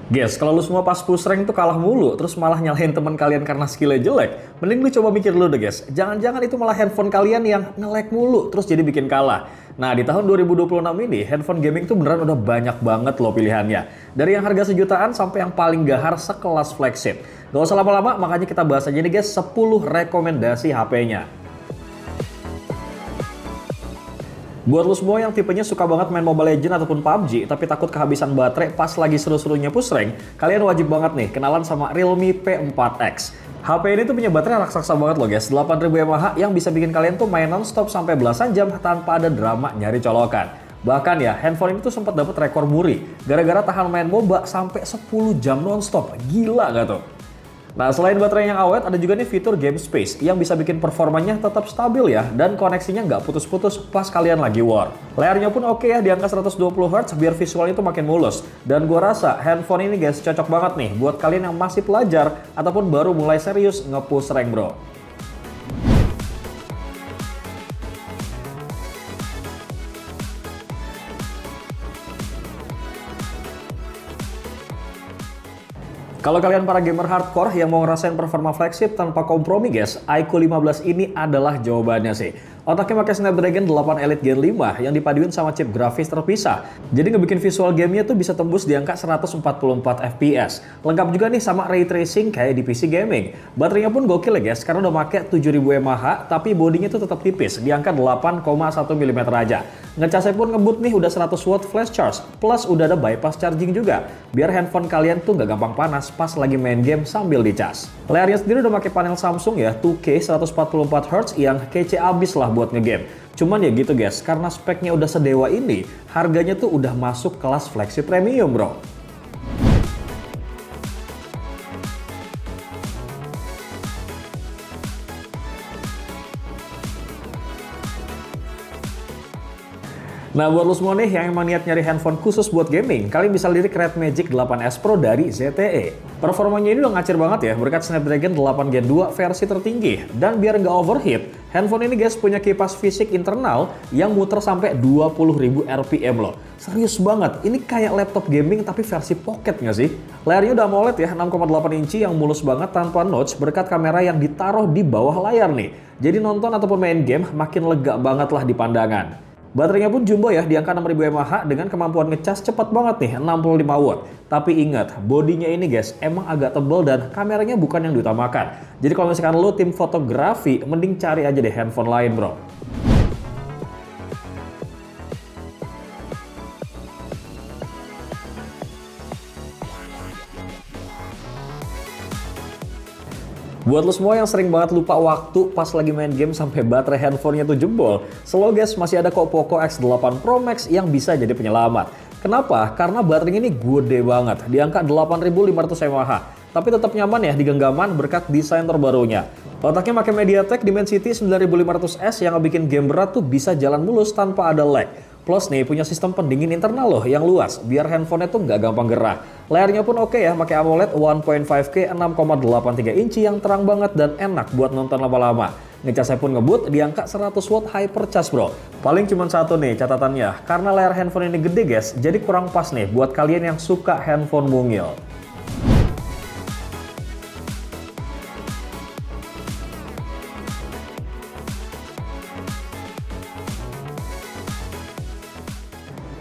Guys, kalau lu semua pas push rank tuh kalah mulu, terus malah nyalahin teman kalian karena skillnya jelek, mending lu coba mikir dulu deh guys, jangan-jangan itu malah handphone kalian yang nge-lag mulu, terus jadi bikin kalah. Nah, di tahun 2026 ini, handphone gaming tuh beneran udah banyak banget loh pilihannya. Dari yang harga sejutaan sampai yang paling gahar sekelas flagship. Gak usah lama-lama, makanya kita bahas aja nih guys, 10 rekomendasi HP-nya. Buat lu semua yang tipenya suka banget main Mobile Legends ataupun PUBG, tapi takut kehabisan baterai pas lagi seru-serunya push rank, kalian wajib banget nih kenalan sama Realme P4X. HP ini tuh punya baterai raksasa banget loh guys, 8000 mAh yang bisa bikin kalian tuh main non-stop sampai belasan jam tanpa ada drama nyari colokan. Bahkan ya, handphone ini tuh sempat dapat rekor muri, gara-gara tahan main MOBA sampai 10 jam non-stop. Gila gak tuh? Nah, selain baterai yang awet, ada juga nih fitur Game Space yang bisa bikin performanya tetap stabil ya, dan koneksinya nggak putus-putus pas kalian lagi war. Layarnya pun oke ya, di angka 120Hz biar visualnya itu makin mulus. Dan gua rasa handphone ini guys cocok banget nih buat kalian yang masih pelajar ataupun baru mulai serius nge-push rank bro. Kalau kalian para gamer hardcore yang mau ngerasain performa flagship tanpa kompromi guys, iQOO 15 ini adalah jawabannya sih. Otaknya pakai Snapdragon 8 Elite Gen 5 yang dipaduin sama chip grafis terpisah. Jadi ngebikin visual gamenya tuh bisa tembus di angka 144 FPS. Lengkap juga nih sama ray tracing kayak di PC gaming. Baterainya pun gokil ya guys, karena udah pakai 7000 mAh, tapi bodinya tuh tetap tipis di angka 8,1 mm aja. Ngecasnya pun ngebut nih udah 100 watt flash charge, plus udah ada bypass charging juga, biar handphone kalian tuh nggak gampang panas pas lagi main game sambil dicas. Layarnya sendiri udah pakai panel Samsung ya, 2K 144Hz yang kece abis lah buat ngegame. Cuman ya gitu guys, karena speknya udah sedewa ini, harganya tuh udah masuk kelas flagship premium bro. Nah, buat lo semua nih yang emang niat nyari handphone khusus buat gaming, kalian bisa lirik Red Magic 8S Pro dari ZTE. Performanya ini udah ngacir banget ya, berkat Snapdragon 8 Gen 2 versi tertinggi. Dan biar nggak overheat, handphone ini guys punya kipas fisik internal yang muter sampai 20.000 RPM loh. Serius banget, ini kayak laptop gaming tapi versi pocket nggak sih? Layarnya udah AMOLED ya, 6,8 inci yang mulus banget tanpa notch berkat kamera yang ditaruh di bawah layar nih. Jadi nonton ataupun main game makin lega banget lah di pandangan. Baterainya pun jumbo ya, di angka 6000 mAh dengan kemampuan ngecas cepat banget nih, 65 watt. Tapi ingat, bodinya ini guys emang agak tebal dan kameranya bukan yang diutamakan. Jadi kalau misalkan lo tim fotografi, mending cari aja deh handphone lain bro. Buat lo semua yang sering banget lupa waktu pas lagi main game sampai baterai handphonenya tuh jebol, slow guys, masih ada kok Poco X8 Pro Max yang bisa jadi penyelamat. Kenapa? Karena baterainya ini gede banget, di angka 8500 mAh. Tapi tetap nyaman ya di genggaman berkat desain terbarunya. Otaknya pakai MediaTek Dimensity 9500S yang bikin game berat tuh bisa jalan mulus tanpa ada lag. Plus nih punya sistem pendingin internal loh yang luas, biar handphonenya tuh nggak gampang gerah. Layarnya pun oke ya, pakai AMOLED 1.5K 6,83 inci yang terang banget dan enak buat nonton lama-lama. Ngecasnya pun ngebut di angka 100 watt hypercharge bro. Paling cuma satu nih catatannya, karena layar handphone ini gede guys, jadi kurang pas nih buat kalian yang suka handphone mungil.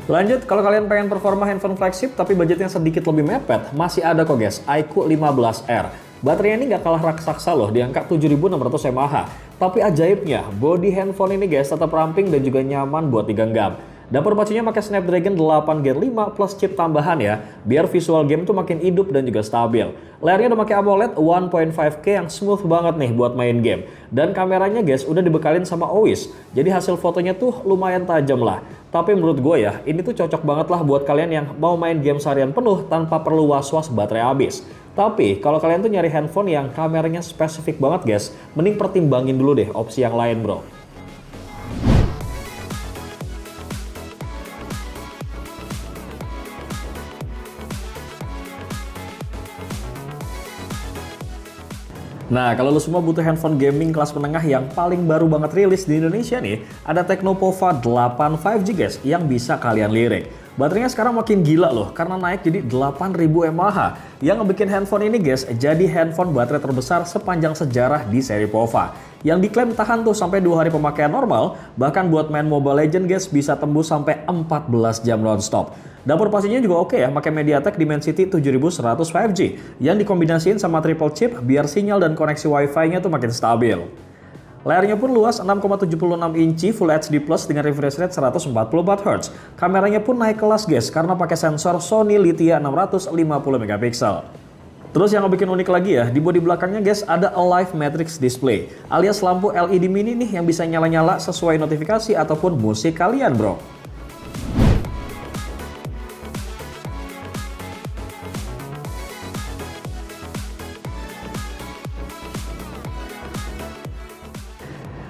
Lanjut, kalau kalian pengen performa handphone flagship tapi budgetnya sedikit lebih mepet, masih ada kok guys, iQOO 15R. Baterainya ini nggak kalah raksasa loh, di angka 7600 mAh. Tapi ajaibnya, body handphone ini guys tetap ramping dan juga nyaman buat digenggam. Dapur pacunya pakai Snapdragon 8 Gen 5 plus chip tambahan ya, biar visual game tuh makin hidup dan juga stabil. Layarnya udah pakai AMOLED 1.5K yang smooth banget nih buat main game. Dan kameranya guys udah dibekalin sama OIS, jadi hasil fotonya tuh lumayan tajam lah. Tapi menurut gue ya, ini tuh cocok banget lah buat kalian yang mau main game seharian penuh tanpa perlu was-was baterai habis. Tapi kalau kalian tuh nyari handphone yang kameranya spesifik banget guys, mending pertimbangin dulu deh opsi yang lain bro. Nah, kalau lu semua butuh handphone gaming kelas menengah yang paling baru banget rilis di Indonesia nih, ada Tecno Pova 8 5G guys yang bisa kalian lirik. Baterainya sekarang makin gila loh, karena naik jadi 8000 mAh. Yang ngebikin handphone ini guys, jadi handphone baterai terbesar sepanjang sejarah di seri POVA. Yang diklaim tahan tuh sampai 2 hari pemakaian normal, bahkan buat main Mobile Legends guys bisa tembus sampai 14 jam nonstop. Dapur pastinya juga oke ya, pakai MediaTek Dimensity 7100 5G yang dikombinasiin sama triple chip biar sinyal dan koneksi Wi-Fi-nya tuh makin stabil. Layarnya pun luas 6,76 inci Full HD Plus dengan refresh rate 144Hz. Kameranya pun naik kelas guys karena pakai sensor Sony Lithia 650 megapiksel. Terus yang bikin unik lagi ya, di bodi belakangnya guys ada Alive Matrix Display alias lampu LED mini nih yang bisa nyala-nyala sesuai notifikasi ataupun musik kalian bro.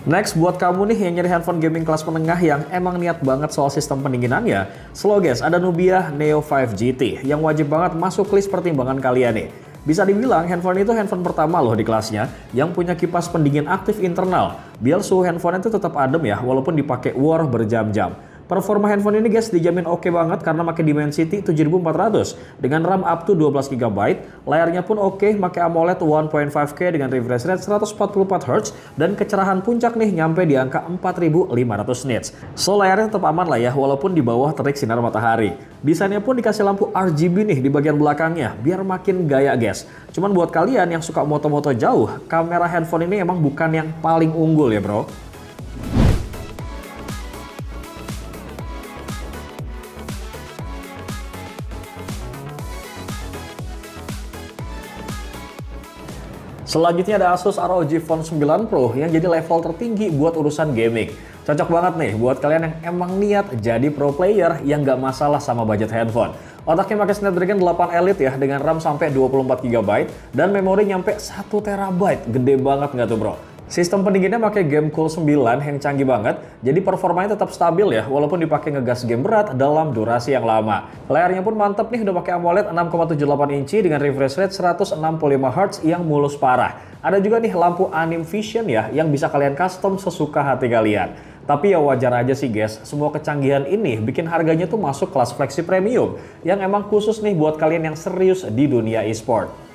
Next, buat kamu nih yang nyari handphone gaming kelas menengah yang emang niat banget soal sistem pendinginannya, slow guys, ada Nubia Neo 5 GT yang wajib banget masuk list pertimbangan kalian nih. Bisa dibilang handphone itu handphone pertama loh di kelasnya yang punya kipas pendingin aktif internal, biar suhu handphone itu tetap adem ya walaupun dipakai war berjam-jam. Performa handphone ini guys dijamin oke banget karena pakai Dimensity 7400 dengan RAM up to 12GB, layarnya pun oke, pakai AMOLED 1.5K dengan refresh rate 144Hz dan kecerahan puncak nih nyampe di angka 4500 nits. So layarnya tetap aman lah ya walaupun di bawah terik sinar matahari. Desainnya pun dikasih lampu RGB nih di bagian belakangnya biar makin gaya guys. Cuman buat kalian yang suka moto-moto jauh, kamera handphone ini emang bukan yang paling unggul ya bro. Selanjutnya ada Asus ROG Phone 9 Pro yang jadi level tertinggi buat urusan gaming. Cocok banget nih buat kalian yang emang niat jadi pro player yang gak masalah sama budget handphone. Otaknya pakai Snapdragon 8 Elite ya dengan RAM sampai 24GB dan memori nyampe 1TB. Gede banget nggak tuh bro? Sistem pendinginnya pakai Gamecool 9 yang canggih banget, jadi performanya tetap stabil ya walaupun dipakai ngegas game berat dalam durasi yang lama. Layarnya pun mantep nih, udah pakai AMOLED 6,78 inci dengan refresh rate 165Hz yang mulus parah. Ada juga nih lampu Anime Vision ya yang bisa kalian custom sesuka hati kalian. Tapi ya wajar aja sih guys, semua kecanggihan ini bikin harganya tuh masuk kelas flagship premium yang emang khusus nih buat kalian yang serius di dunia e-sport.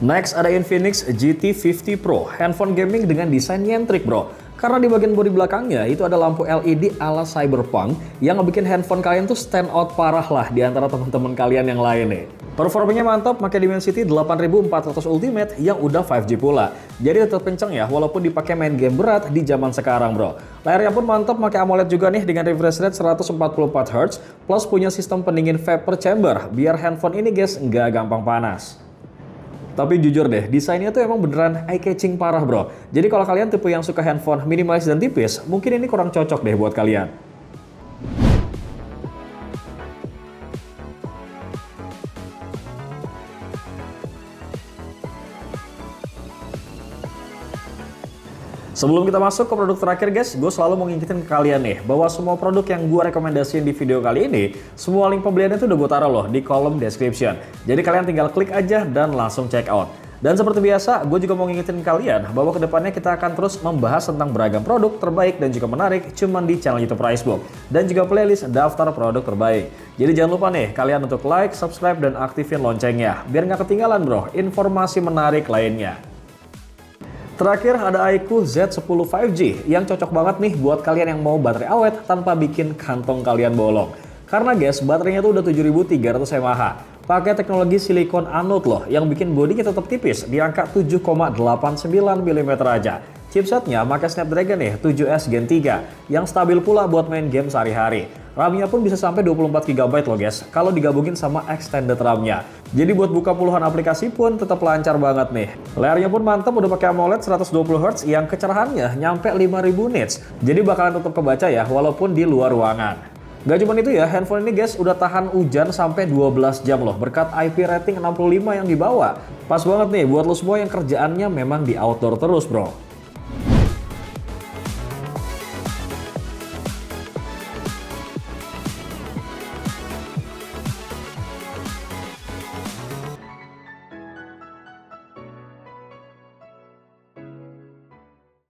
Next ada Infinix GT50 Pro, handphone gaming dengan desain nyentrik bro. Karena di bagian bodi belakangnya itu ada lampu LED ala cyberpunk yang ngebikin handphone kalian tuh stand out parah lah di antara teman-teman kalian yang lain nih. Performanya mantap, pakai Dimensity 8400 Ultimate yang udah 5G pula. Jadi tetap kenceng ya walaupun dipakai main game berat di zaman sekarang bro. Layarnya pun mantap, pakai AMOLED juga nih dengan refresh rate 144Hz plus punya sistem pendingin vapor chamber biar handphone ini guys nggak gampang panas. Tapi jujur deh, desainnya tuh emang beneran eye-catching parah bro. Jadi kalau kalian tipe yang suka handphone minimalis dan tipis, mungkin ini kurang cocok deh buat kalian. Sebelum kita masuk ke produk terakhir guys, gue selalu mau ngingetin ke kalian nih bahwa semua produk yang gue rekomendasiin di video kali ini, semua link pembeliannya tuh udah gue taruh loh di kolom description. Jadi kalian tinggal klik aja dan langsung check out. Dan seperti biasa, gue juga mau ngingetin kalian bahwa kedepannya kita akan terus membahas tentang beragam produk terbaik dan juga menarik cuman di channel YouTube Pricebook. Dan juga playlist daftar produk terbaik. Jadi jangan lupa nih kalian untuk like, subscribe, dan aktifin loncengnya biar nggak ketinggalan bro informasi menarik lainnya. Terakhir ada iQOO Z10 5G yang cocok banget nih buat kalian yang mau baterai awet tanpa bikin kantong kalian bolong. Karena guys, baterainya tuh udah 7300 mAh. Pakai teknologi silikon anode loh yang bikin bodinya tetap tipis di angka 7,89 mm aja. Chipsetnya pakai Snapdragon nih 7S Gen 3 yang stabil pula buat main game sehari-hari. RAM-nya pun bisa sampai 24GB loh guys kalau digabungin sama extended RAM-nya. Jadi buat buka puluhan aplikasi pun tetap lancar banget nih. Layarnya pun mantap, udah pakai AMOLED 120Hz yang kecerahannya nyampe 5000 nits. Jadi bakalan tetap kebaca ya walaupun di luar ruangan. Gak cuma itu ya, handphone ini guys udah tahan hujan sampai 12 jam loh berkat IP rating 65 yang dibawa. Pas banget nih buat lo semua yang kerjaannya memang di outdoor terus bro.